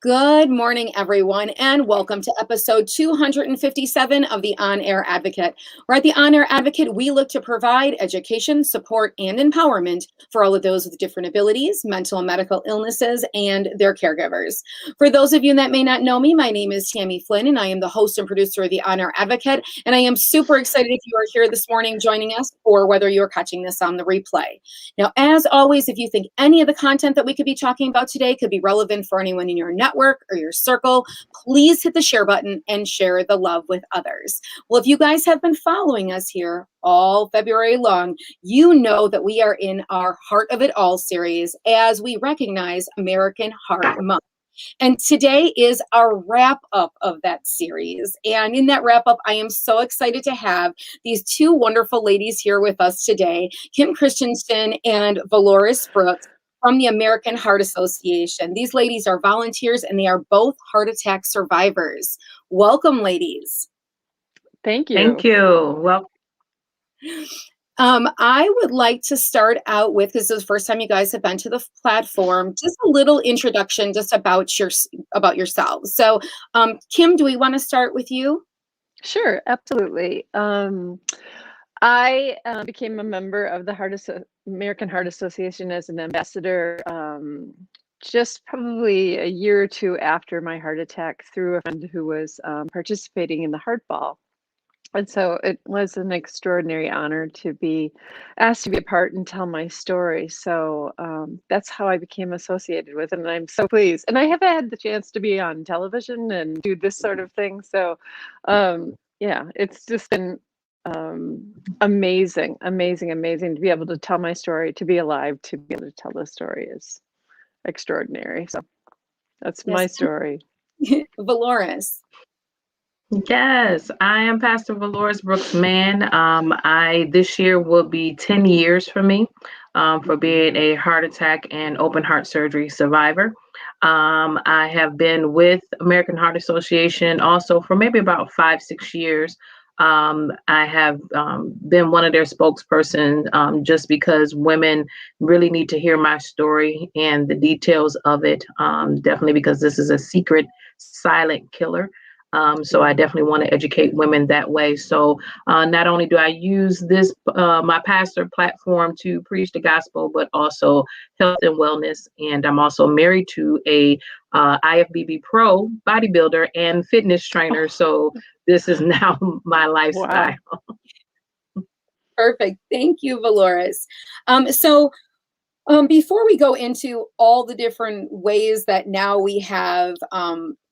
Good morning, everyone, and welcome to episode 257 of the On Air Advocate. Where at the On Air Advocate, we look to provide education, support, and empowerment for all of those with different abilities, mental and medical illnesses, and their caregivers. For those of you that may not know me, my name is Tammy Flynn, and I am the host and producer of the On Air Advocate. And I am super excited if you are here this morning joining us, or whether you're catching this on the replay. Now, as always, if you think any of the content that we could be talking about today could be relevant for anyone in your network or your circle, please hit the share button and share the love with others. Well, if you guys have been following us here all February long, you know that we are in our Heart of It All series as we recognize American Heart Month. And today is our wrap up of that series. And in that wrap up, I am so excited to have these two wonderful ladies here with us today, Kim Christenson and Veloris Brooks from the American Heart Association. These ladies are volunteers and they are both heart attack survivors. Welcome, ladies. Thank you. Thank you. Well, I would like to start out with, because this is the first time you guys have been to the platform, just a little introduction just about yourselves. So, Kim, do we want to start with you? Sure, absolutely. I became a member of the American Heart Association as an ambassador just probably a year or two after my heart attack through a friend who was participating in the Heart Ball. And so it was an extraordinary honor to be asked to be a part and tell my story. So that's how I became associated with it. And I'm so pleased. And I have had the chance to be on television and do this sort of thing. So yeah, it's just been amazing to be able to tell my story, to be alive, to be able to tell the story is extraordinary. So that's my story. Veloris. yes, I am Pastor Veloris Brooks Mann. This year will be 10 years for me for being a heart attack and open heart surgery survivor. I have been with American Heart Association also for maybe about 5-6 years. I have been one of their spokesperson just because women really need to hear my story and the details of it, definitely because this is a secret silent killer. So I definitely want to educate women that way. So not only do I use this, my pastor platform to preach the gospel, but also health and wellness. And I'm also married to a IFBB pro bodybuilder and fitness trainer. So this is now my lifestyle. Wow. Perfect. Thank you, Veloris. Before we go into all the different ways that now we have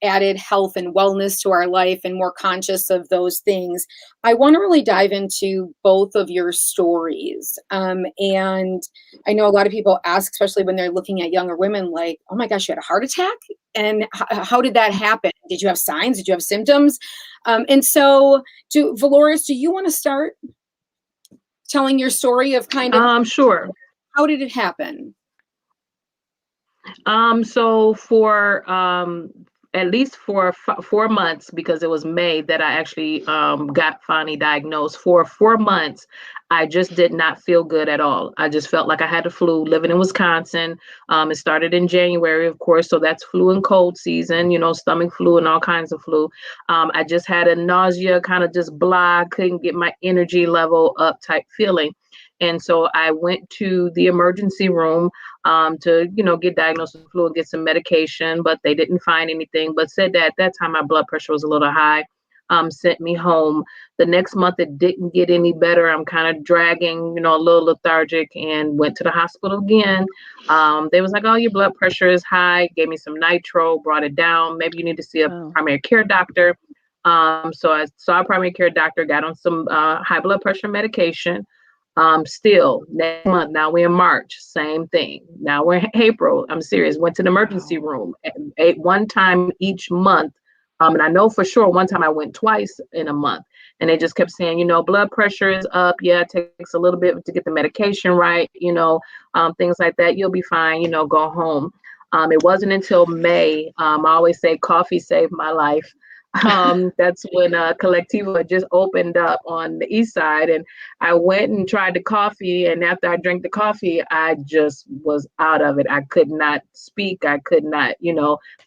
added health and wellness to our life and more conscious of those things, I want to really dive into both of your stories. And I know a lot of people ask, especially when they're looking at younger women, like, oh my gosh, you had a heart attack? And how did that happen? Did you have signs? Did you have symptoms? And so, Veloris, do you want to start telling your story of kind of... Sure. How did it happen? So for at least for 4 months, because it was May that I actually got finally diagnosed. For 4 months, I just did not feel good at all. I just felt like I had the flu. Living in Wisconsin, it started in January, of course, so that's flu and cold season, stomach flu and all kinds of flu. I just had a nausea, kind of just blah, couldn't get my energy level up type feeling. And so I went to the emergency room to, get diagnosed with flu and get some medication, but they didn't find anything, but said that at that time my blood pressure was a little high, sent me home. The next month it didn't get any better. I'm kind of dragging, a little lethargic, and went to the hospital again. They was like, oh, your blood pressure is high, gave me some nitro, brought it down. Maybe you need to see a primary care doctor. So I saw a primary care doctor, got on some high blood pressure medication. Still next month, now we're in March, same thing. Now we're in April. I'm serious. Went to the emergency room one time each month. And I know for sure one time I went twice in a month, and they just kept saying, blood pressure is up. Yeah, it takes a little bit to get the medication right, things like that. You'll be fine, go home. It wasn't until May. I always say coffee saved my life. That's when Collectivo had just opened up on the east side, and I went and tried the coffee. And after I drank the coffee, I just was out of it. I could not speak. I could not,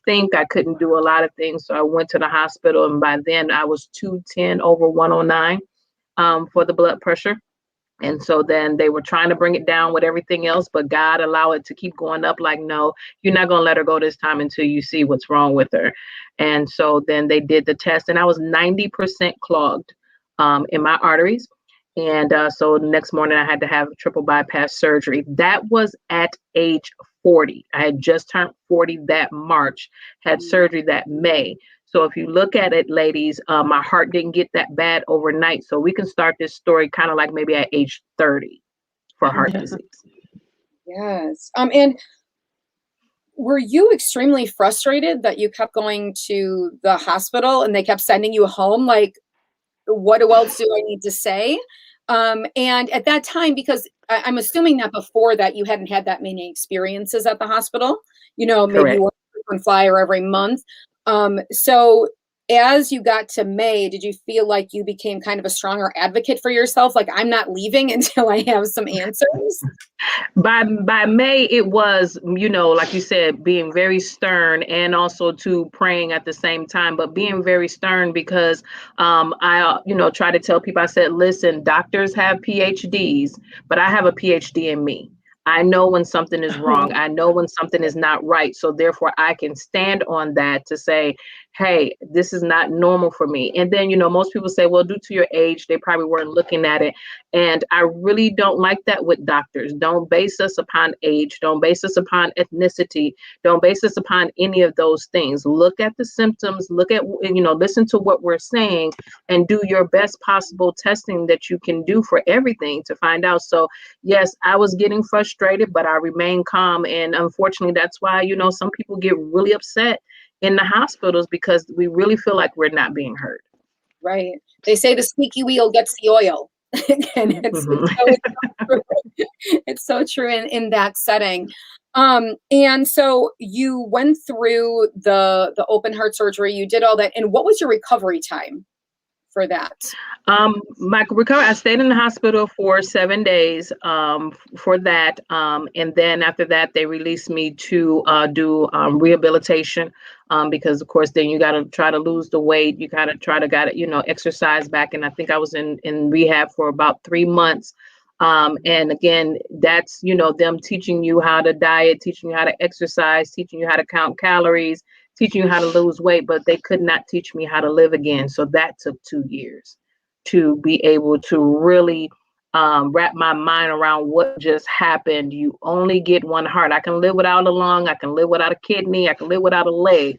think. I couldn't do a lot of things. So I went to the hospital, and by then I was 210 over 109 for the blood pressure. And so then they were trying to bring it down with everything else, but God allowed it to keep going up. Like, no, you're not going to let her go this time until you see what's wrong with her. And so then they did the test, and I was 90% clogged in my arteries. And so the next morning I had to have triple bypass surgery. That was at age 40. I had just turned 40 that March, had surgery that May. So if you look at it, ladies, my heart didn't get that bad overnight. So we can start this story kind of like maybe at age 30 for heart disease. Yes. And were you extremely frustrated that you kept going to the hospital and they kept sending you home? Like, what else do I need to say? And at that time, because I'm assuming that before that you hadn't had that many experiences at the hospital, maybe Correct. you were on flyer every month. So as you got to May, did you feel like you became kind of a stronger advocate for yourself? Like, I'm not leaving until I have some answers? By May, it was, like you said, being very stern and also to praying at the same time, but being very stern because I, try to tell people, I said, listen, doctors have PhDs, but I have a PhD in me. I know when something is wrong. I know when something is not right. So therefore, I can stand on that to say, hey, this is not normal for me. And then, most people say, well, due to your age, they probably weren't looking at it. And I really don't like that with doctors. Don't base us upon age. Don't base us upon ethnicity. Don't base us upon any of those things. Look at the symptoms. Look at, listen to what we're saying and do your best possible testing that you can do for everything to find out. So, yes, I was getting frustrated, but I remained calm. And unfortunately, that's why, some people get really upset in the hospitals because we really feel like we're not being heard. Right. They say the squeaky wheel gets the oil. And it's so true in that setting. And so you went through the open heart surgery, you did all that. And what was your recovery time for that? My recovery, I stayed in the hospital for 7 days for that. And then after that, they released me to do rehabilitation because, of course, then you got to try to lose the weight. You got to exercise back. And I think I was in rehab for about 3 months. And again, that's, them teaching you how to diet, teaching you how to exercise, teaching you how to count calories, teaching you how to lose weight, but they could not teach me how to live again. So that took 2 years to be able to really wrap my mind around what just happened. You only get one heart. I can live without a lung. I can live without a kidney. I can live without a leg,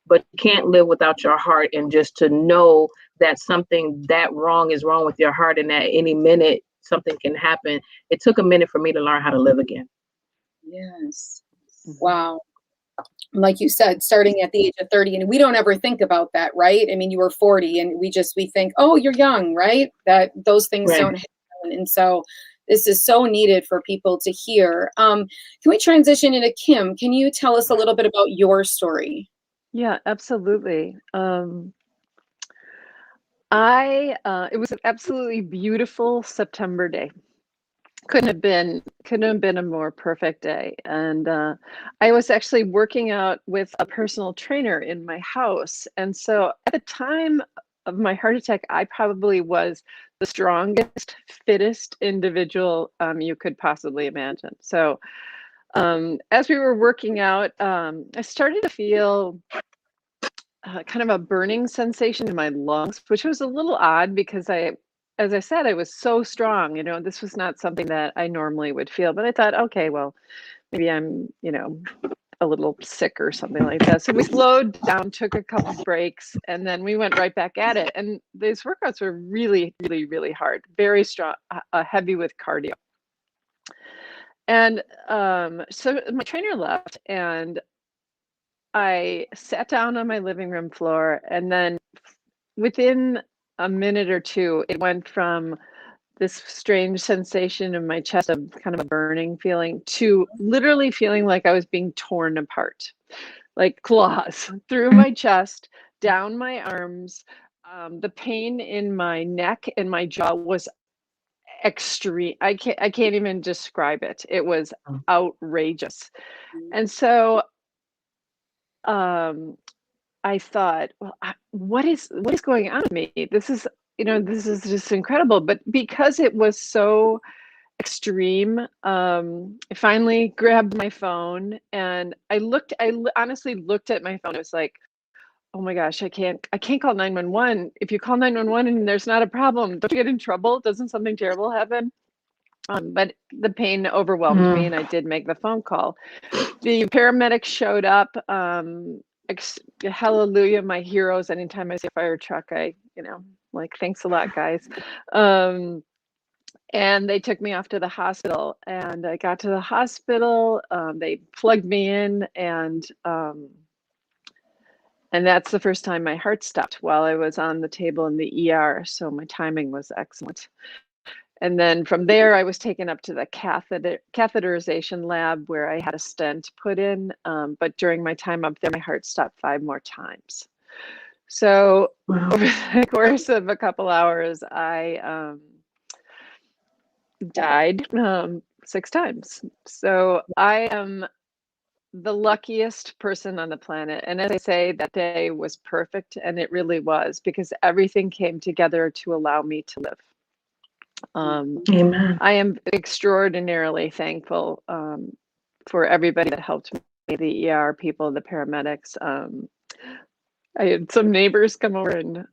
but you can't live without your heart. And just to know that something that wrong is wrong with your heart and at any minute something can happen. It took a minute for me to learn how to live again. Yes. Wow. Like you said, starting at the age of 30, and we don't ever think about that, right? I mean, you were 40 and we think, oh, you're young, right? That those things Right. don't happen. And so this is so needed for people to hear. Can we transition into Kim? Can you tell us a little bit about your story? Yeah, absolutely. It was an absolutely beautiful September day. Couldn't have been a more perfect day. And I was actually working out with a personal trainer in my house. And so at the time of my heart attack, I probably was the strongest, fittest individual you could possibly imagine. So as we were working out, I started to feel kind of a burning sensation in my lungs, which was a little odd because as I said, I was so strong, this was not something that I normally would feel, but I thought, okay, well, maybe I'm, a little sick or something like that. So we slowed down, took a couple breaks, and then we went right back at it. And these workouts were really, really, really hard, very strong, heavy with cardio. And so my trainer left and I sat down on my living room floor, and then within a minute or two, it went from this strange sensation in my chest of kind of a burning feeling to literally feeling like I was being torn apart, like claws through my chest, down my arms. The pain in my neck and my jaw was extreme. I can't even describe it. It was outrageous. And so I thought, well, what is going on with me? This is, this is just incredible. But because it was so extreme, I finally grabbed my phone and I honestly looked at my phone. It was like, oh my gosh, I can't call 911. If you call 911 and there's not a problem, don't you get in trouble? Doesn't something terrible happen? But the pain overwhelmed me and I did make the phone call. The paramedics showed up. Hallelujah, my heroes. Anytime I see a fire truck, I, like, thanks a lot, guys. And they took me off to the hospital, and I got to the hospital. They plugged me in, and that's the first time my heart stopped while I was on the table in the ER. So my timing was excellent. And then from there, I was taken up to the catheterization lab where I had a stent put in. But during my time up there, my heart stopped 5 more times. So over the course of a couple hours, I died 6 times. So I am the luckiest person on the planet. And as I say, that day was perfect. And it really was, because everything came together to allow me to live. Amen. I am extraordinarily thankful for everybody that helped me, the ER people, the paramedics. I had some neighbors come over and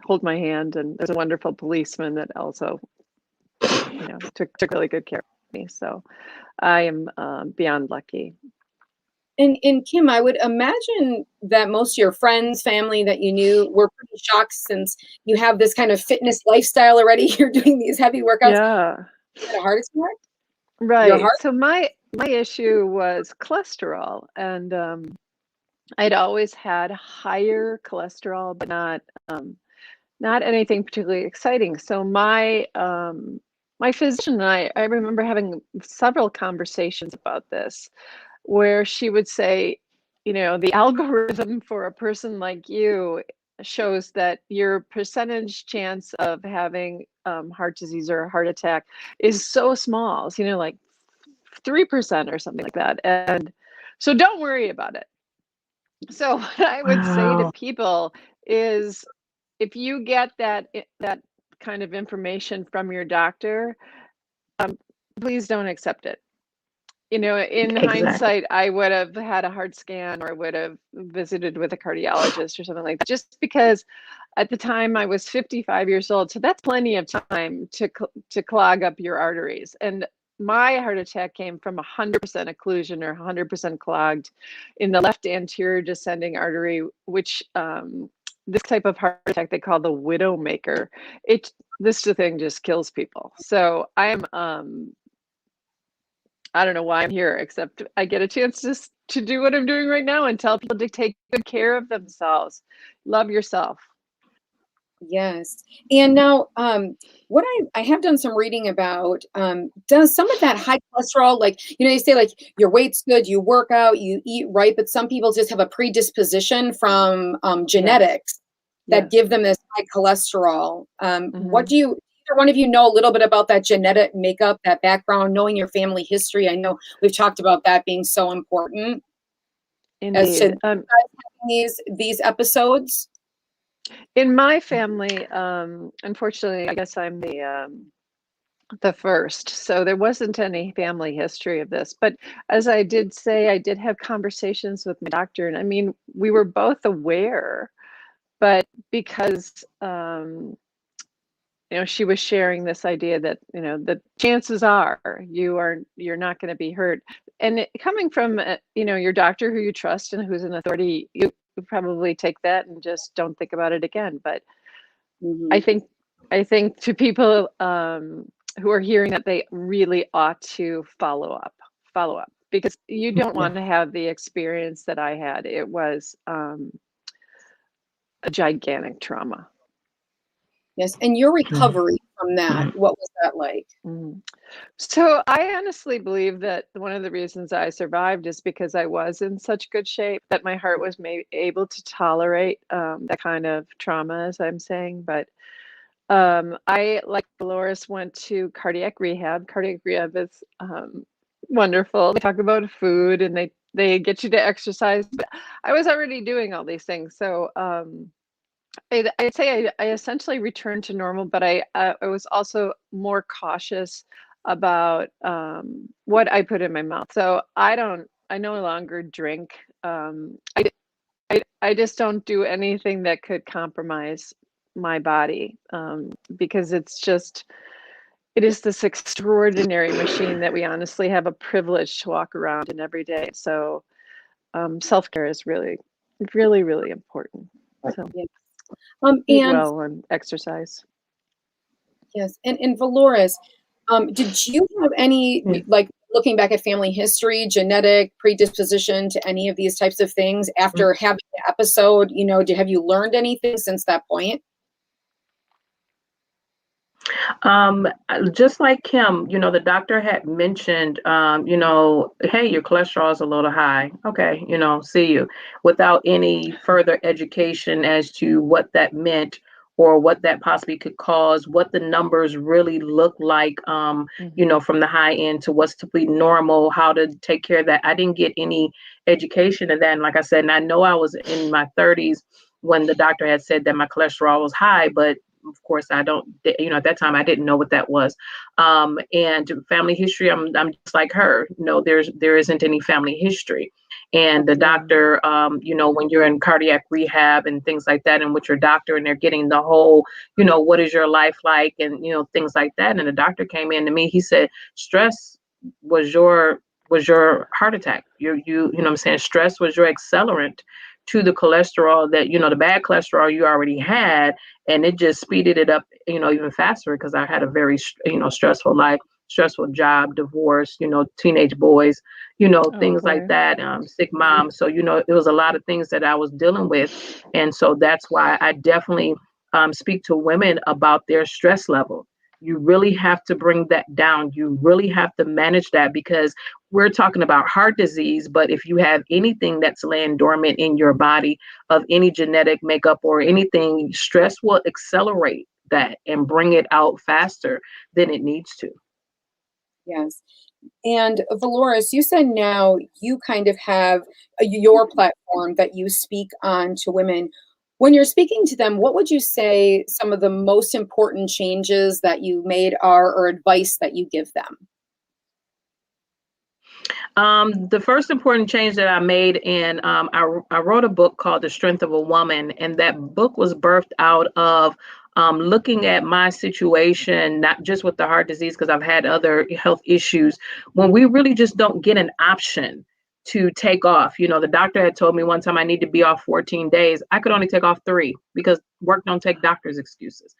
hold my hand, and there's a wonderful policeman that also, took really good care of me. So I am beyond lucky. And Kim, I would imagine that most of your friends, family that you knew were pretty shocked, since you have this kind of fitness lifestyle already. You're doing these heavy workouts. Yeah. You had a heart attack? Right. So my issue was cholesterol, and I'd always had higher cholesterol, but not anything particularly exciting. So my physician and I remember having several conversations about this, where she would say, the algorithm for a person like you shows that your percentage chance of having heart disease or a heart attack is so small, like 3% or something like that. And so don't worry about it. So what I would say to people is, if you get that kind of information from your doctor, please don't accept it. In hindsight, I would have had a heart scan, or I would have visited with a cardiologist or something like that, just because at the time I was 55 years old. So that's plenty of time to clog up your arteries. And my heart attack came from 100% occlusion, or 100% clogged in the left anterior descending artery, which this type of heart attack they call the widowmaker. This thing just kills people. So I'm I don't know why I'm here, except I get a chance to do what I'm doing right now and tell people to take good care of themselves. Love yourself. Yes. And now, what I have done some reading about, does some of that high cholesterol, like, you say like your weight's good, you work out, you eat right, but some people just have a predisposition from genetics that give them this high cholesterol. What do either one of you know a little bit about that genetic makeup, that background, knowing your family history? I know we've talked about that being so important. Indeed. As to these episodes. In my family, unfortunately, I guess I'm the first, so there wasn't any family history of this. But as I did say, I did have conversations with my doctor, and I mean, we were both aware, but because she was sharing this idea that the chances are you're not going to be hurt, and coming from your doctor who you trust and who's an authority, you probably take that and just don't think about it again. But I think to people who are hearing that, they really ought to follow up, because you don't want to have the experience that I had. It was a gigantic trauma. Yes, and your recovery from that? What was that like? Mm. So I honestly believe that one of the reasons I survived is because I was in such good shape that my heart was able to tolerate that kind of trauma, as I'm saying. But I, like Veloris, went to cardiac rehab. Cardiac rehab is wonderful. They talk about food and they get you to exercise. But I was already doing all these things, so I'd say I essentially returned to normal, but I was also more cautious about what I put in my mouth. So I no longer drink. I just don't do anything that could compromise my body, because it is this extraordinary machine that we honestly have a privilege to walk around in every day. So self-care is really, really, really important. So Yeah. eat And well and exercise. yes, and Veloris, did you have any, like, looking back at family history, genetic predisposition to any of these types of things after having the episode? Have you learned anything since that point? Just like Kim, the doctor had mentioned, hey, your cholesterol is a little high. Okay, see you, without any further education as to what that meant or what that possibly could cause, what the numbers really look like, from the high end to what's to be normal, how to take care of that. I didn't get any education of that. And like I said, and I know I was in my 30s when the doctor had said that my cholesterol was high, but of course I don't, at that time I didn't know what that was. And family history, I'm just like her. There isn't any family history. And the doctor, when you're in cardiac rehab and things like that, and with your doctor, and they're getting the whole, what is your life like, and things like that. And the doctor came in to me. He said, stress was your heart attack. You know what I'm saying? Stress was your accelerant to the cholesterol that, the bad cholesterol you already had, and it just speeded it up, even faster, because I had a very, stressful life, stressful job, divorce, teenage boys, things like that, sick mom. So, it was a lot of things that I was dealing with. And so that's why I definitely speak to women about their stress level. You really have to bring that down. You really have to manage that, because we're talking about heart disease. But if you have anything that's laying dormant in your body of any genetic makeup or anything, stress will accelerate that and bring it out faster than it needs to. Yes. And Veloris, you said now you kind of have your platform that you speak on to women. When you're speaking to them, what would you say some of the most important changes that you made are, or advice that you give them? The first important change that I made, and I wrote a book called The Strength of a Woman, and that book was birthed out of looking at my situation, not just with the heart disease, because I've had other health issues, when we really just don't get an option to take off. The doctor had told me one time I need to be off 14 days. I could only take off 3 because work don't take doctor's excuses.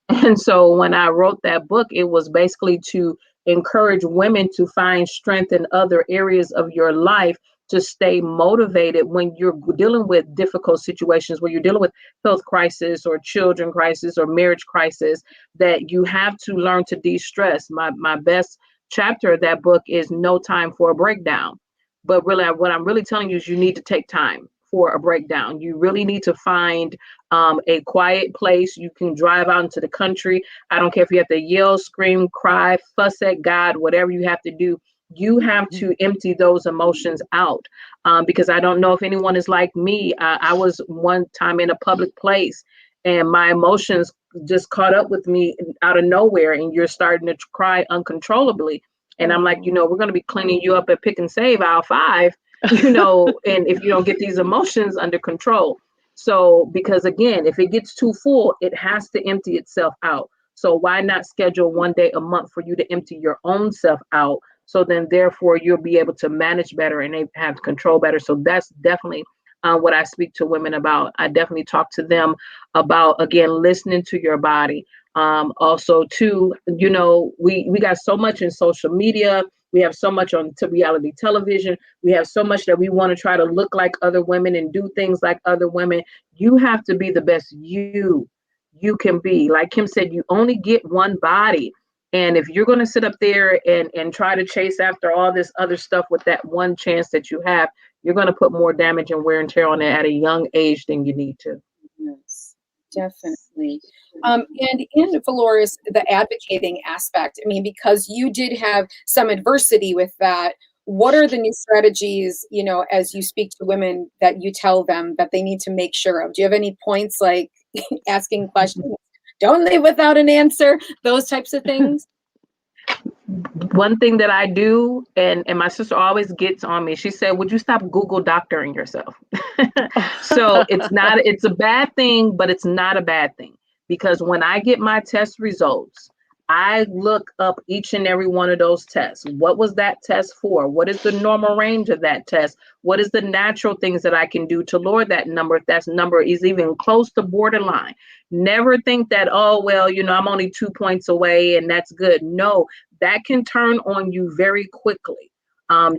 And so when I wrote that book, it was basically to encourage women to find strength in other areas of your life, to stay motivated when you're dealing with difficult situations, when you're dealing with health crisis or children crisis or marriage crisis, that you have to learn to de-stress. My best chapter of that book is No Time for a Breakdown. But really, what I'm really telling you is you need to take time for a breakdown. You really need to find a quiet place. You can drive out into the country. I don't care if you have to yell, scream, cry, fuss at God, whatever you have to do. You have to empty those emotions out, because I don't know if anyone is like me. I was one time in a public place and my emotions just caught up with me out of nowhere, and you're starting to cry uncontrollably. And I'm like, we're going to be cleaning you up at Pick and Save aisle 5, and if you don't get these emotions under control. So, because again, if it gets too full, it has to empty itself out. So why not schedule one day a month for you to empty your own self out? So then therefore you'll be able to manage better and they have control better. So that's definitely what I speak to women about. I definitely talk to them about, again, listening to your body. Also too, we got so much in social media. We have so much on reality television. We have so much that we want to try to look like other women and do things like other women. You have to be the best you. you can be. Like Kim said, you only get one body. And if you're going to sit up there and try to chase after all this other stuff with that one chance that you have, you're going to put more damage and wear and tear on it at a young age than you need to. Yes, definitely. And in Veloris, the advocating aspect, I mean, because you did have some adversity with that, what are the new strategies, you know, as you speak to women that you tell them that they need to make sure of? Do you have any points like asking questions? Don't leave without an answer, those types of things? One thing that I do, and my sister always gets on me, she said, would you stop Google doctoring yourself? So it's a bad thing, but it's not a bad thing, because when I get my test results, I look up each and every one of those tests. What was that test for? What is the normal range of that test? What is the natural things that I can do to lower that number if that number is even close to borderline? Never think that, oh, well, you know, I'm only 2 points away and that's good. No, that can turn on you very quickly.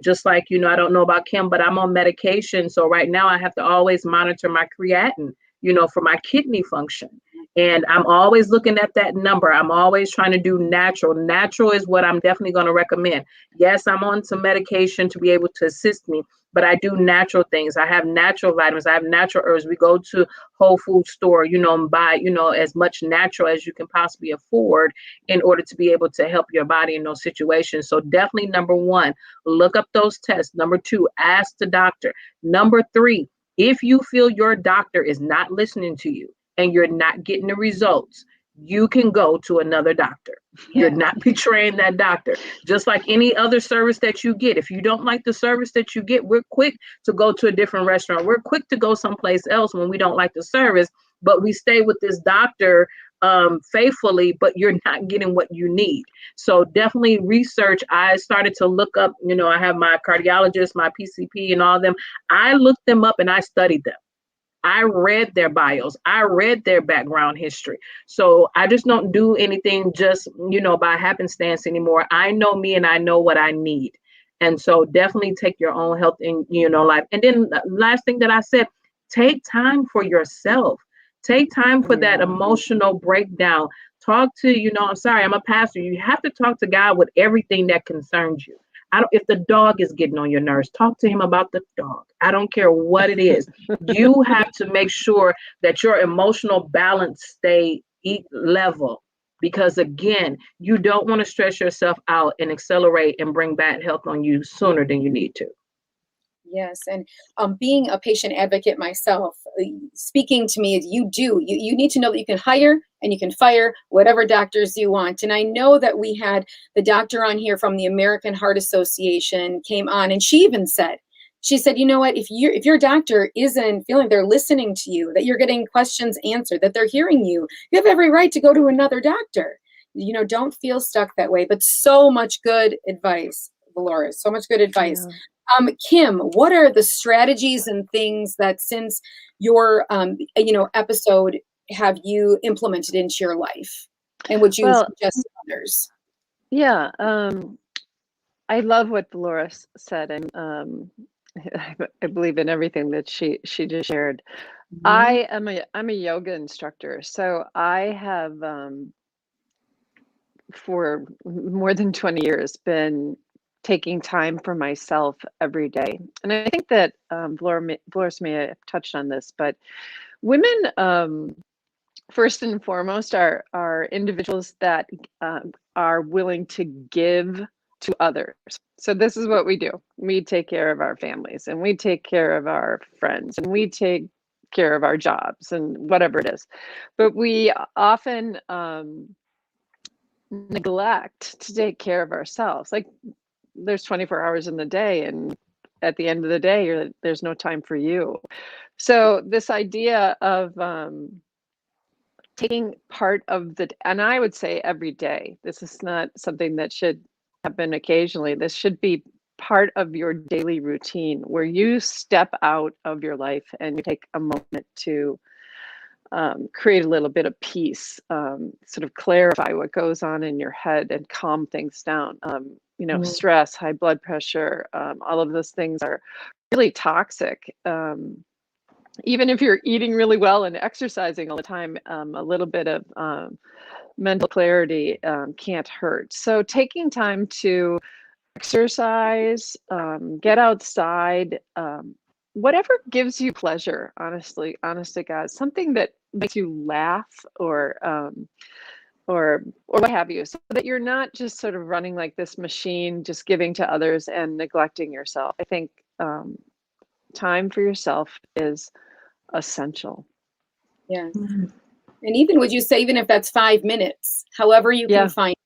Just like, you know, I don't know about Kim, but I'm on medication. So right now I have to always monitor my creatinine, you know, for my kidney function. And I'm always looking at that number. I'm always trying to do natural. Natural is what I'm definitely going to recommend. Yes, I'm on some medication to be able to assist me, but I do natural things. I have natural vitamins. I have natural herbs. We go to Whole Food store, you know, and buy, you know, as much natural as you can possibly afford in order to be able to help your body in those situations. So definitely, number one, look up those tests. Number two, ask the doctor. Number three, if you feel your doctor is not listening to you and you're not getting the results, you can go to another doctor. You're not betraying that doctor. Just like any other service that you get. If you don't like the service that you get, we're quick to go to a different restaurant. We're quick to go someplace else when we don't like the service, but we stay with this doctor faithfully, but you're not getting what you need. So definitely research. I started to look up, you know, I have my cardiologist, my PCP and all of them. I looked them up and I studied them. I read their bios. I read their background history. So I just don't do anything just, you know, by happenstance anymore. I know me and I know what I need. And so definitely take your own health in, you know, life. And then the last thing that I said, take time for yourself. Take time for that emotional breakdown. Talk to, you know, I'm sorry, I'm a pastor. You have to talk to God with everything that concerns you. If the dog is getting on your nerves, talk to him about the dog. I don't care what it is. You have to make sure that your emotional balance stay level, because again, you don't want to stress yourself out and accelerate and bring bad health on you sooner than you need to. Yes, and being a patient advocate myself, speaking to me, you need to know that you can hire and you can fire whatever doctors you want. And I know that we had the doctor on here from the American Heart Association came on, and she said, you know what, if your doctor isn't feeling they're listening to you, that you're getting questions answered, that they're hearing you have every right to go to another doctor. You know, don't feel stuck that way. But so much good advice, Veloris, so much good advice. Yeah. Kim, what are the strategies and things that since your episode have you implemented into your life, and would you suggest to others? Yeah, I love what Dolores said, and I believe in everything that she just shared. Mhm. I'm a yoga instructor, so I have for more than 20 years been taking time for myself every day. And I think that Dolores may have touched on this, but women, first and foremost, are individuals that are willing to give to others. So this is what we do. We take care of our families, and we take care of our friends, and we take care of our jobs and whatever it is. But we often neglect to take care of ourselves. Like, there's 24 hours in the day, and at the end of the day, there's no time for you. So this idea of taking part of and I would say every day, this is not something that should happen occasionally. This should be part of your daily routine, where you step out of your life and you take a moment to create a little bit of peace, sort of clarify what goes on in your head and calm things down. Stress, high blood pressure, all of those things are really toxic. even if you're eating really well and exercising all the time, a little bit of mental clarity can't hurt. So taking time to exercise, get outside, whatever gives you pleasure, honest to God, something that makes you laugh or what have you, so that you're not just sort of running like this machine, just giving to others and neglecting yourself. I think time for yourself is essential. Yes. And even would you say, even if that's 5 minutes, however you can find it.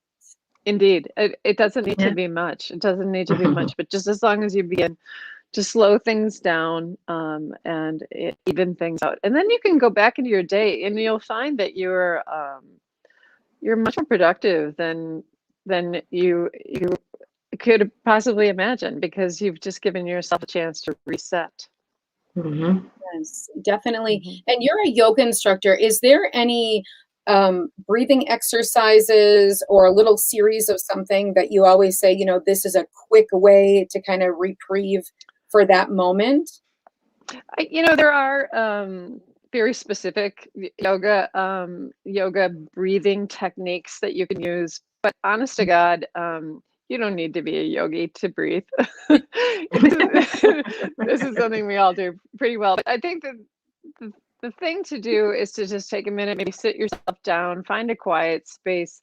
Indeed. It doesn't need to be much. It doesn't need to be much, but just as long as you begin to slow things down and even things out. And then you can go back into your day and you'll find that you're much more productive than you could possibly imagine, because you've just given yourself a chance to reset. Yes, definitely. And you're a yoga instructor. Is there any breathing exercises or a little series of something that you always say, you know, this is a quick way to kind of reprieve for that moment? There are very specific yoga breathing techniques that you can use, but honest to God, you don't need to be a yogi to breathe. This is something we all do pretty well. But I think that the thing to do is to just take a minute, maybe sit yourself down, find a quiet space.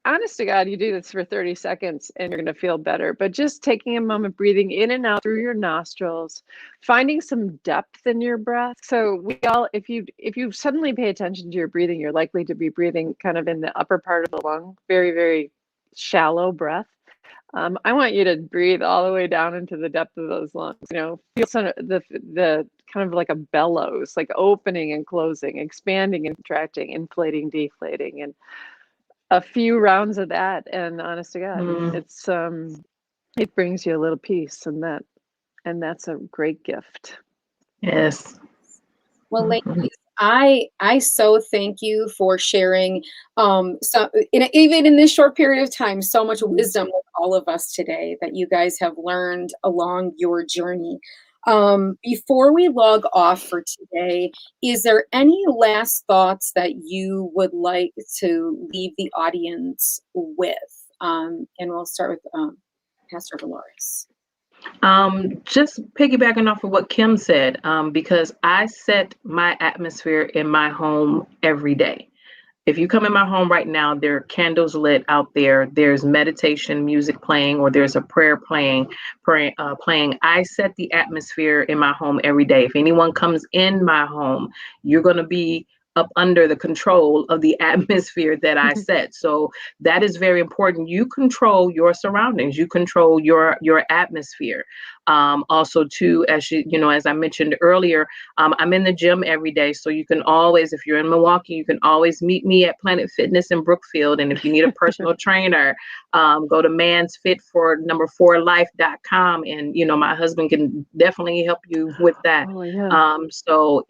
Honest to God, you do this for 30 seconds and you're going to feel better. But just taking a moment, breathing in and out through your nostrils, finding some depth in your breath. So if you suddenly pay attention to your breathing, you're likely to be breathing kind of in the upper part of the lung, very, very shallow breath. I want you to breathe all the way down into the depth of those lungs. Feel some of the kind of like a bellows, like opening and closing, expanding and contracting, inflating, deflating, and a few rounds of that. And honest to God, it's it brings you a little peace, and that's a great gift. Yes. Well, ladies, I so thank you for sharing even in this short period of time, so much wisdom with all of us today that you guys have learned along your journey. Before we log off for today, is there any last thoughts that you would like to leave the audience with? And we'll start with Pastor Veloris. Just piggybacking off of what Kim said, because I set my atmosphere in my home every day. If you come in my home right now, there are candles lit out there. There's meditation music playing, or there's a prayer playing. I set the atmosphere in my home every day. If anyone comes in my home, you're going to be up under the control of the atmosphere that I set. So that is very important. You control your surroundings. You control your atmosphere. Also, too, as as I mentioned earlier, I'm in the gym every day. So you can always, if you're in Milwaukee, you can always meet me at Planet Fitness in Brookfield. And if you need a personal trainer, go to mansfit4life.com. And, my husband can definitely help you with that. Oh, yeah. So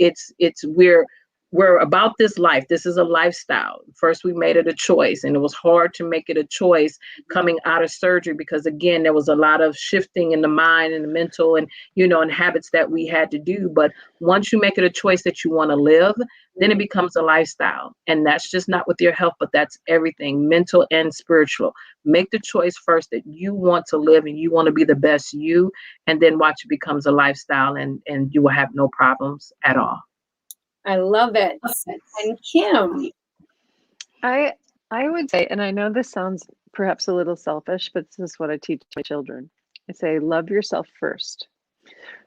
we're about this life. This is a lifestyle. First, we made it a choice, and it was hard to make it a choice coming out of surgery, because again, there was a lot of shifting in the mind and the mental and, and habits that we had to do. But once you make it a choice that you want to live, then it becomes a lifestyle. And that's just not with your health, but that's everything, mental and spiritual. Make the choice first that you want to live and you want to be the best you, and then watch it becomes a lifestyle, and you will have no problems at all. I love it. And Kim? I would say, and I know this sounds perhaps a little selfish, but this is what I teach my children. I say, love yourself first.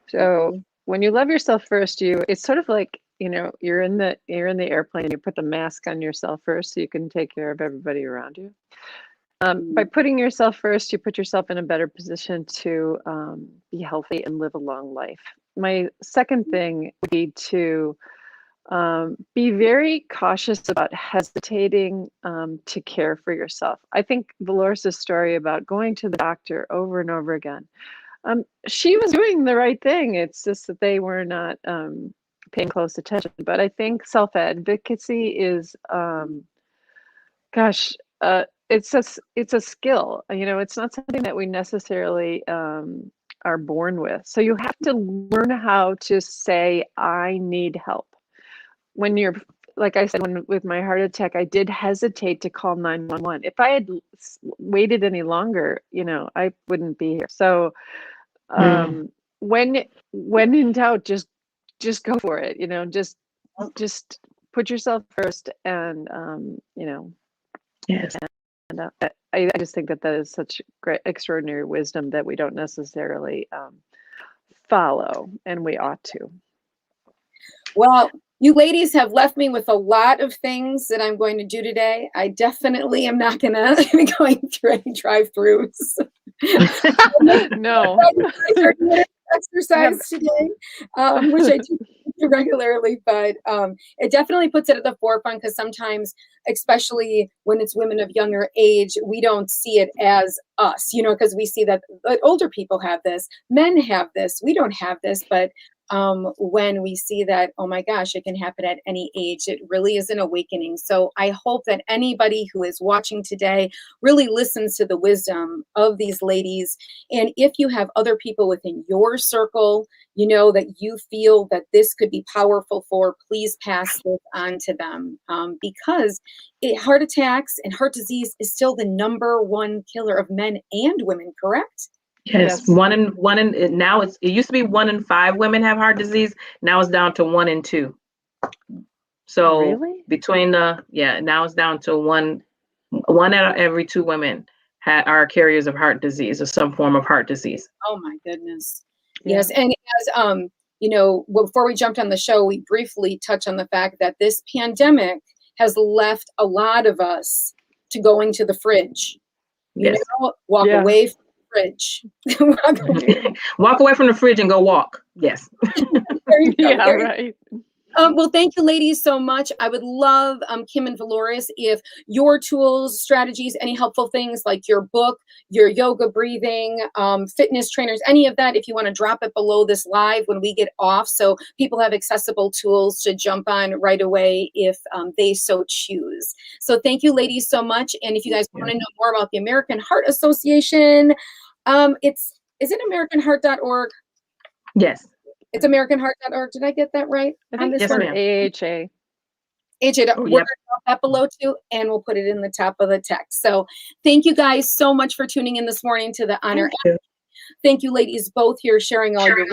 So when you love yourself first, it's sort of like, you're in the airplane, you put the mask on yourself first so you can take care of everybody around you. By putting yourself first, you put yourself in a better position to be healthy and live a long life. My second thing would be to be very cautious about hesitating to care for yourself. I think Veloris' story about going to the doctor over and over again, she was doing the right thing. It's just that they were not paying close attention. But I think self-advocacy is, it's a skill. It's not something that we necessarily are born with. So you have to learn how to say, I need help. When you're, like I said, with my heart attack, I did hesitate to call 911. If I had waited any longer, I wouldn't be here. So when in doubt, just go for it. Just put yourself first, and Yes. And I just think that is such great, extraordinary wisdom that we don't necessarily follow, and we ought to. Well, you ladies have left me with a lot of things that I'm going to do today. I definitely am not going to be going through any drive-throughs. No. Exercise today, which I do regularly, but it definitely puts it at the forefront, because sometimes, especially when it's women of younger age, we don't see it as us, because we see that older people have this, men have this, we don't have this. But when we see that, oh my gosh, it can happen at any age, it really is an awakening. So I hope that anybody who is watching today really listens to the wisdom of these ladies. And if you have other people within your circle, that you feel that this could be powerful for, please pass this on to them, because heart attacks and heart disease is still the #1 killer of men and women, correct? Yes, one in now it used to be 1 in 5 women have heart disease. Now it's down to 1 in 2. So really? Now it's down to one out of every 2 women are carriers of heart disease or some form of heart disease. Oh my goodness. Yeah. Yes. And as before we jumped on the show, we briefly touched on the fact that this pandemic has left a lot of us to going to the fridge. Yes. Walk away from the fridge. Walk away from the fridge and go walk. Yes. There you go. Yeah, right. Well, thank you, ladies, so much. I would love, Kim and Veloris, if your tools, strategies, any helpful things like your book, your yoga breathing, fitness trainers, any of that, if you want to drop it below this live when we get off, so people have accessible tools to jump on right away if they so choose. So thank you, ladies, so much. And if you guys want to know more about the American Heart Association, is it AmericanHeart.org? Yes. It's AmericanHeart.org. Did I get that right? I think it's AHA. AJ, we're going to drop that below too, and we'll put it in the top of the text. So thank you guys so much for tuning in this morning to the Honor. Thank you, ladies, both here sharing all your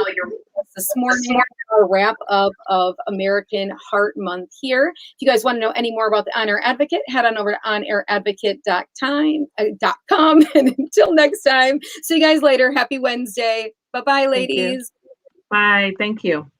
this morning. Our wrap up of American Heart Month here. If you guys want to know any more about the On-Air Advocate, head on over to onairadvocate.com. And until next time, see you guys later. Happy Wednesday. Bye-bye, ladies. Bye. Thank you.